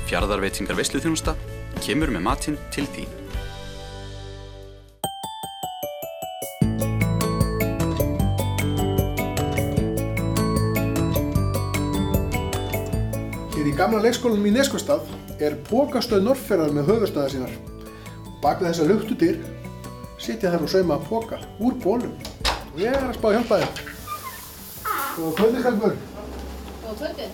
Fjarðarveitingar veisluþjónusta kemur með matinn til þín. Hér í gamla leikskólanum í Neskaupstað Pokastöð Norðfjarðar með höfuðstöðvar sínar. Bak við þessar luktudyr sitja þær og sauma poka úr bolum. Og ég að spá að hjálpa þér. Og kvöldið, stelpur. Og kvöldið.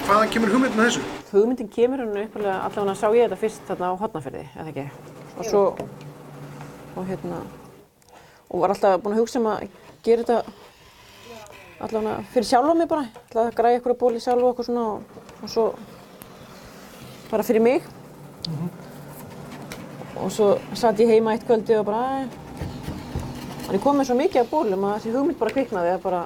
Hvaðan kemur hugmyndin að þessu? Hugmyndin kemur uppalega, allavega sá ég þetta fyrst þarna á Hornafirði, eða ekki? Og svo, og var alltaf búin að hugsa að gera þetta allavega fyrir sjálfa mig bara. Ætlaði að græja ykkur bóli sjálf og eitthvað svona og svo bara fyrir mig. Og svo satt ég heima eitt kvöldi og bara, ég kom með svo mikið af bólum að þessi hugmynd bara kviknaði að bara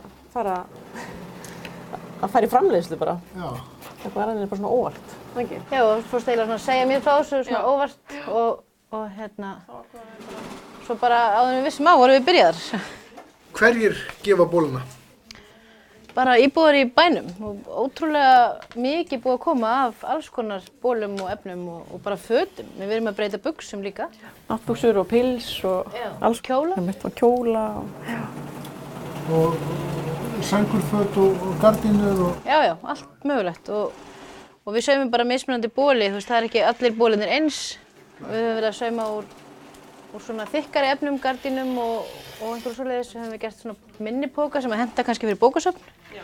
fara í framleiðslu bara. Já. Það var bara svona óvart, ekki? Já, og fórst eiginlega svona að segja mér frá þessu svona óvart og svo bara áður en við vissum vorum við byrjaðar. Hverjir gefa bóluna? Bara íbúar í bænum og ótrúlega mikið búið að koma af alls konar bólum og efnum og bara fötum. Við erum að breyta buxum líka. Náttbuxur og pils og alls kjóla. Og kjóla og sængurföt og gardínur og... Já, allt mögulegt og við saumum bara mismunandi bóli, það er ekki allir bólinir eins. Við höfum verið að sauma úr svona þykkari efnum, gardínum og einhverju svoleiðis. Við höfum gert svona minni póka sem að henta kannski fyrir bókasöfn. Já,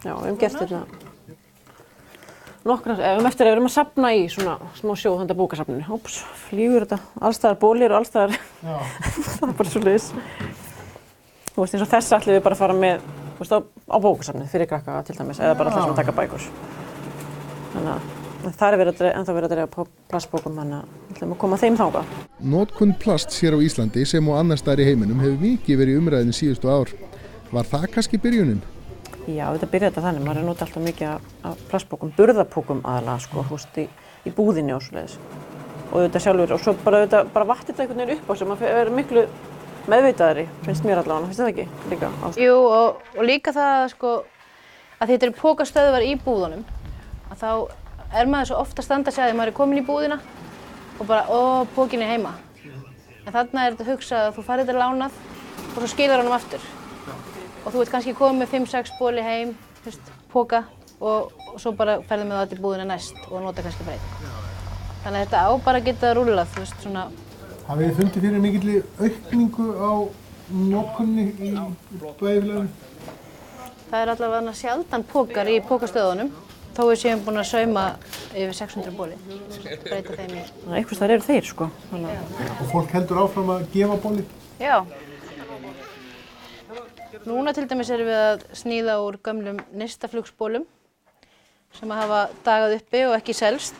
við höfum gert þetta nokkrar, við höfum eftir að við erum að safna í svona smá sjóð handa bókasafninu. Óps, flýgur þetta, allstaðar bólir og allstaðar, það bara svoleiðis. Þú veist, eins og þess ætlum við bara að fara með, þú veist, á bókasafnið fyrir krakka til dæmis, eða bara þess að taka bækur. Þannig að það er ennþá verið að dreifa plastbókum, þannig að við ætlum að koma þeim þangað. Notkun plasts hér á Íslandi sem og annars staðar í heiminum hefur mikið verið í umræðunni síðustu ár. Var það kannski byrjunin? Já, þetta byrjaði þetta þannig. Maður notað alltaf mikið af plastbókum, burðarpókum aðalega, sko, þú veist, í búðinni og svoleiðis. Og þetta sjálfur, og svo bara vatt þetta einhvern veginn upp á sem að vera miklu meðvitaðri, finnst mér allavega, finnst þetta ekki líka? Jú, og líka það, sko, að þetta eru pókastöðvar í búðunum, að þá maður svo ofta að standa sig að því maður komin í búðina og bara, pókin heima. En þarna þetta hugsað að þú farir þetta lánað og svo skilar honum aftur. Og þú ert kannski komið með 5-6 bóli heim, póka, og svo bara ferðu með það til búðina næst og nota kannski bara einn. Þannig að þetta á bara að geta rúllað, þú veist, svona. Hafið þið fundið fyrir mikilli aukningu á notkunni í bæjarfélaginu? Það er allavega sjaldan pókar í pókastöðunum, þó við séum búin að sauma yfir 600 bóli, breyta þeim í. Einhvers staðar eru þeir, sko. Og fólk heldur áfram að gefa bóli? Já. Núna til dæmis erum við að sníða úr gömlum neistaflugsbólum sem að hafa dagað uppi og ekki selst.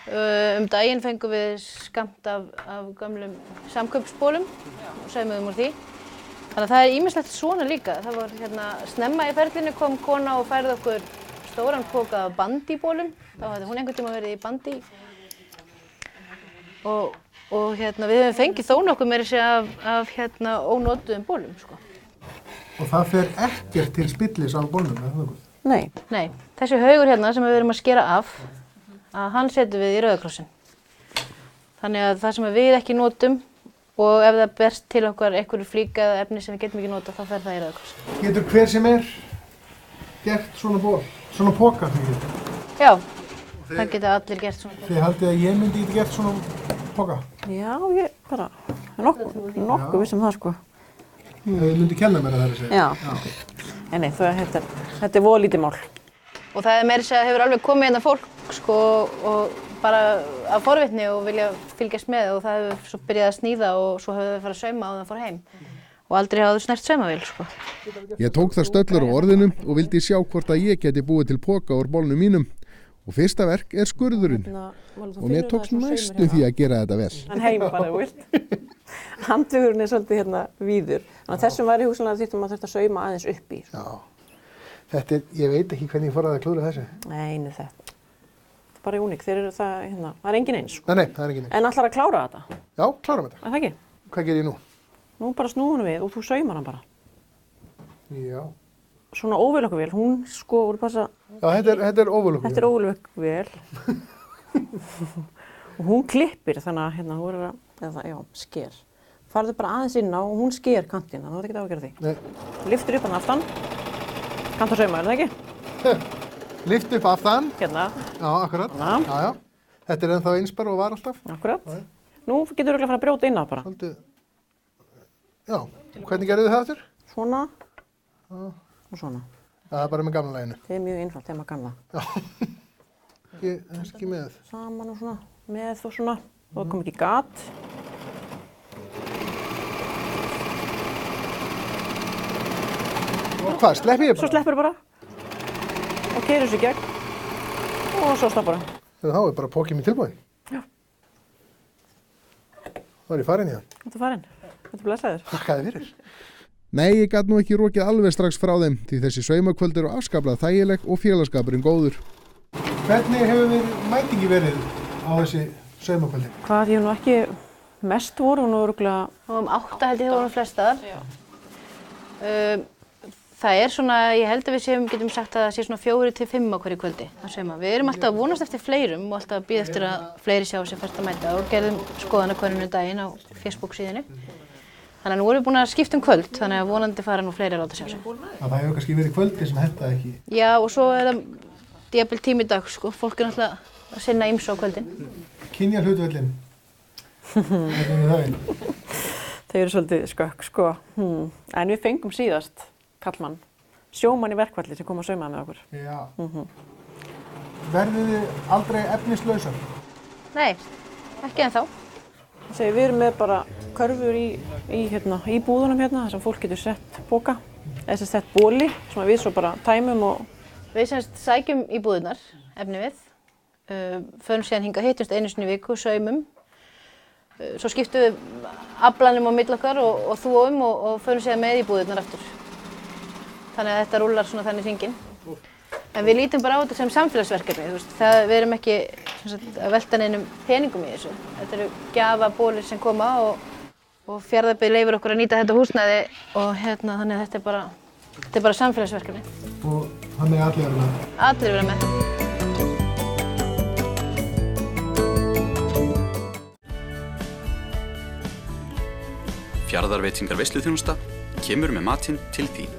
Daginn fengum við skammt af gömlum samkaupsbólum og saumuðum úr því. Þannig að það er ýmislegt svona líka. Það var snemma í ferlinu kom kona og færði okkur stóran póka af bandíbólum. Þá hafði hún einhvern tíma verið í bandí. Og við höfum fengið þó nokkuð meira sér af ónotuðum bólum, sko. Og það fer ekkert til spillis á bólnum, eða það? Nei, þessi haugur sem við erum að skera af, hann setjum við í Rauða krossinn. Þannig að það sem við ekki notum og ef það berst til okkar einhverju flík eða efni sem við getum ekki notað, þá fer það í Rauða krossinn. Getur hver sem gert svona ból, svona póka? Já, það geta allir gert svona póka. Þið haldið að ég myndi geta gert svona póka? Já, ég bara nokkuð viss það, sko. Þið myndi kenna mér að það segja? Já. Nei, þetta er voða lítið mál. Og það er meira að hefur alveg komið fólk, sko, og bara af forvitni og vilja fylgjast með og það hefur svo byrjað að sníða og svo hefur við farið að sauma og það fór heim. Og aldrei hafði snert saumavél, sko. Ég tók það stöllur á orðinu og vildi sjá hvort að ég geti búið til póka úr bólnum mínum. Og fyrsta verk er skurðurinn. Og mér tókst næstum því að gera þetta vel. Hann heima bara, þú veist. Handvegurinn er svolítið víður. Þannig að þessum væri hugsanlega þýttum að þurfti að sauma aðeins upp í. Já. Þetta ég veit ekki hvernig ég fór að klúðra þessu. Nei, þetta. Það er bara uník. Það er engin eins. Nei, það er engin eins. En ætlar að klára þetta? Já, klárum þetta. Er það ekki? Hvað ger ég nú? Nú bara snúum við og þú saumar hann bara. Já. svona óvilökuvél, hún sko úr passa, Já, þetta er óvölugur. þetta er óvilökuvél og hún klippir þannig að hérna hún er að, sker. Farðu bara aðeins inn á og hún sker kantinn, þannig að þú ert ekki að gera því. Nei. Lyftur upp hann aftan, kant að sauma, er það ekki? Lyft upp aftan. Hérna, Já, akkurat. Já. Já. Þetta er ennþá eins bara og var alltaf. akkurat. Nú getur þú að fara að brjóta inn á bara. Svolítið. Já, hvernig gerðu þið það aftur? Svona og svona. Það er bara með gamla laginu. Það er mjög einfalt þegar maður kann það. Ég er ekki með. Saman og svona, með og svona. Og kom ekki gat. Og hvað, sleppi ég Svo bara? sleppur bara. Og keyrir þessu í gegn. Og svo stoppar það. Þá er bara pókið mér tilbúin. Já. Þá er ég farin í hann. Þetta er farinn. Þetta er blessaður. Þakkaði fyrir. Nei, ég gat nú ekki rokið alveg strax frá þeim því þessi saumakvöld eru afskaplega þægileg og félagskapurinn góður. Hvernig hefur mætingi verið á þessi saumakvöldi? Hvað ég nú ekki mest voru nú örugglega. Og 8 held ég vorum flestar. Það er svona, ég held að við getum sagt að það sé svona 4 til 5 á hverju kvöldi að sauma. Við erum alltaf að vonast eftir fleirum og alltaf að bíða eftir að fleiri sjá sem fært að mæta og gerðum skoðanakönnun daginn á Facebook síðunni. Þannig að nú erum við búin að skipta kvöld, þannig að vonandi fara nú fleiri að láta sjá sig. Það hefur kannski verið kvöldi sem henta ekki. Já, og svo er það jafnvel tími í dag, sko. Fólk er náttúrulega að sinna ýmsu á kvöldin. Kynja hlutvöllin. Hvernig er það? Þau eru svolítið skökk, sko. En við fengum síðast kallmann, sjómann í verkfalli sem kom að sauma með okkur. Já. Verðið þið aldrei efnislausar? Nei, ekki ennþá. Við erum með bara körfur í búðunum hérna, þar sem fólk getur sett póka, eða sett bóli, sem við svo bara tæmum og... Við semst sækjum í búðurnar, efni við, förum síðan hingað, hittumst einu sinni í viku, saumum, svo skiptum við aflanum á milli okkar og þvoum og förum síðan með í búðurnar aftur. Þannig að þetta rúllar svona þannig hringinn. En við lítum bara á þetta sem samfélagsverkefni, þú veist, við erum ekki að velta neinum peningum í þessu. Þetta eru gjafabólir sem koma og Fjarðabyggð leyfir okkur að nýta þetta húsnæði og þannig að þetta er bara samfélagsverkefni. Og þannig allir vera með? Allir vera með. Fjarðarveitingar veisluþjónusta kemur með matinn til þín.